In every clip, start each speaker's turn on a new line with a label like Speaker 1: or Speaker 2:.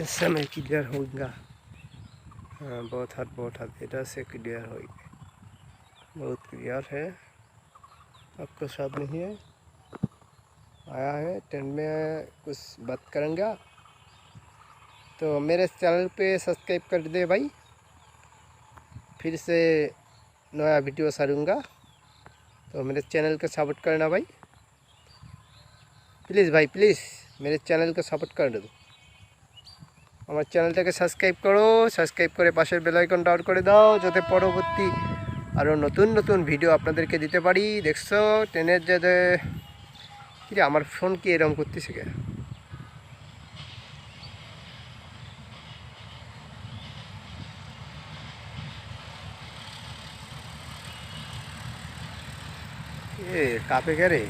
Speaker 1: इससे मैं क्लियर होगा। हाँ, बहुत हद इधर से क्लियर हो, बहुत क्लियर है। आपको साथ नहीं है, आया है टेंट में कुछ बात करेंगे। तो मेरे चैनल पे सब्सक्राइब कर दे भाई, फिर से नया वीडियो सारूँगा। तो मेरे चैनल को सपोर्ट करना भाई, प्लीज़ भाई प्लीज़ मेरे चैनल को सपोर्ट कर दो। আমার চ্যানেলটাকে সাবস্ক্রাইব করো, সাবস্ক্রাইব করে পাশের বেল আইকনটা অন করে দাও, যাতে পরবর্তী আরও নতুন নতুন ভিডিও আপনাদেরকে দিতে পারি। দেখছো ট্রেনের যাতে কি আমার ফোন কি এরকম করতেছে কে? এ কাপে কে রে?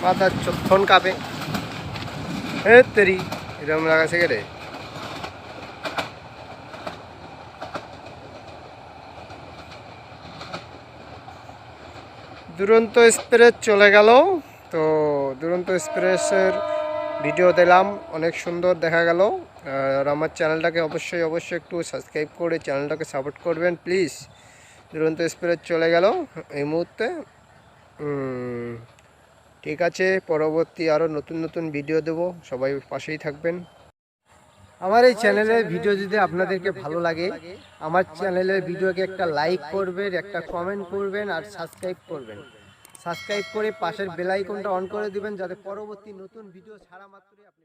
Speaker 1: মাথা ফোন কাঁপে, এ তেরি এরকম লাগাছে কে রে? দুরন্ত এক্সপ্রেস চলে গেল। তো দুরন্ত এক্সপ্রেসের ভিডিও দিলাম, অনেক সুন্দর দেখা গেল। আর আমার চ্যানেলটাকে অবশ্যই একটু সাবস্ক্রাইব করে চ্যানেলটাকে সাপোর্ট করবেন প্লিজ। দুরন্ত এক্সপ্রেস চলে গেল এই মুহূর্তে। ঠিক আছে, পরবর্তী আরও নতুন নতুন ভিডিও দেব, সবাই পাশেই থাকবেন। আমার এই চ্যানেলের ভিডিও যদি আপনাদেরকে ভালো লাগে, আমার চ্যানেলের ভিডিওকে একটা লাইক করবেন, একটা কমেন্ট করবেন আর সাবস্ক্রাইব করবেন। সাবস্ক্রাইব করে পাশের বেল আইকনটা অন করে দিবেন, যাতে পরবর্তী নতুন ভিডিও ছাড়া মাত্রই আপনি